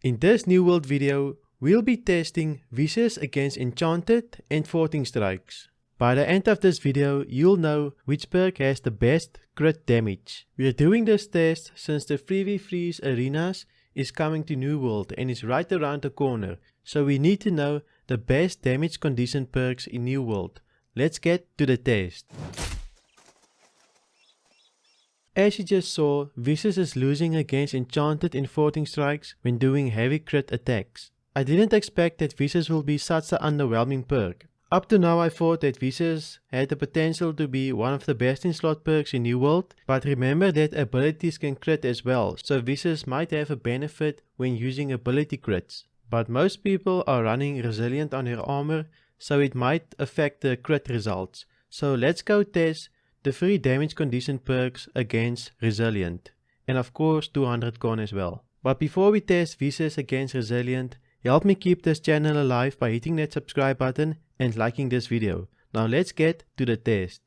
In this New World video, we'll be testing Vicious against Enchanted and Thwarting strikes. By the end of this video, you'll know which perk has the best crit damage. We are doing this test since the 3v3's arenas is coming to New World and is right around the corner, so we need to know the best damage condition perks in New World. Let's get to the test. As you just saw, Vicious is losing against Enchanted in Thwarting strikes when doing heavy crit attacks. I didn't expect that Vicious will be such an underwhelming perk. Up to now I thought that Vicious had the potential to be one of the best in slot perks in New World, but remember that abilities can crit as well, so Vicious might have a benefit when using ability crits. But most people are running Resilient on their armor, so it might affect the crit results. So let's go test the 3 damage condition perks against Resilient, and of course 200 con as well. But before we test Vicious against Resilient, help me keep this channel alive by hitting that subscribe button and liking this video. Now let's get to the test.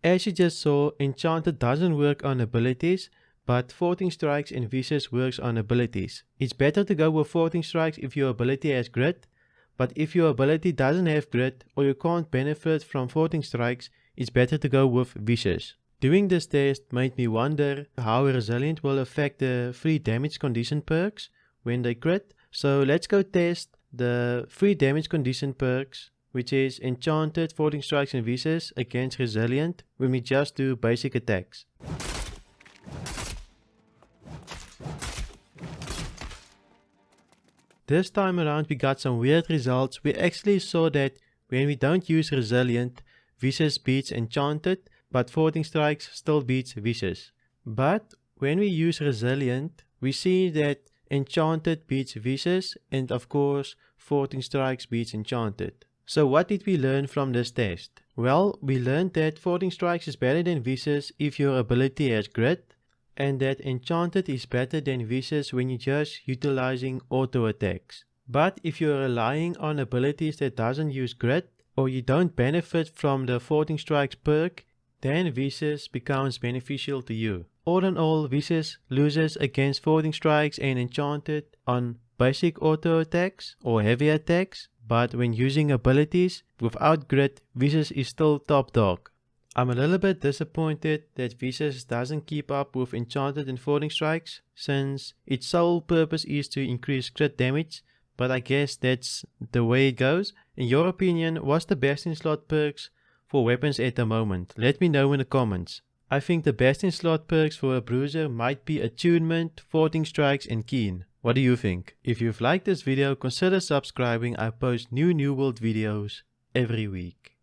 As you just saw, Enchanted doesn't work on abilities, but Thwarting strikes and Vicious works on abilities. It's better to go with Thwarting strikes if your ability has grit, but if your ability doesn't have grit or you can't benefit from Thwarting strikes, it's better to go with Vicious. Doing this test made me wonder how Resilient will affect the 3 damage condition perks when they crit. So let's go test the 3 damage condition perks, which is Enchanted, Thwarting strikes and Vicious against Resilient when we just do basic attacks. This time around we got some weird results. We actually saw that when we don't use Resilient, Vicious beats Enchanted, but Thwarting strikes still beats Vicious. But when we use Resilient, we see that Enchanted beats Vicious and of course Thwarting strikes beats Enchanted. So what did we learn from this test? Well, we learned that Thwarting strikes is better than Vicious if your ability has grit, and that Enchanted is better than Vicious when you're just utilizing auto attacks. But if you're relying on abilities that doesn't use grit, or you don't benefit from the Thwarting strikes perk, then Vicious becomes beneficial to you. All in all, Vicious loses against Thwarting strikes and Enchanted on basic auto attacks or heavy attacks, but when using abilities without grit, Vicious is still top dog. I'm a little bit disappointed that Vicious doesn't keep up with Enchanted and Thwarting strikes, since its sole purpose is to increase crit damage, but I guess that's the way it goes. In your opinion, what's the best in slot perks for weapons at the moment? Let me know in the comments. I think the best in slot perks for a bruiser might be Attunement, Thwarting strikes and Keen. What do you think? If you've liked this video, consider subscribing. I post new World videos every week.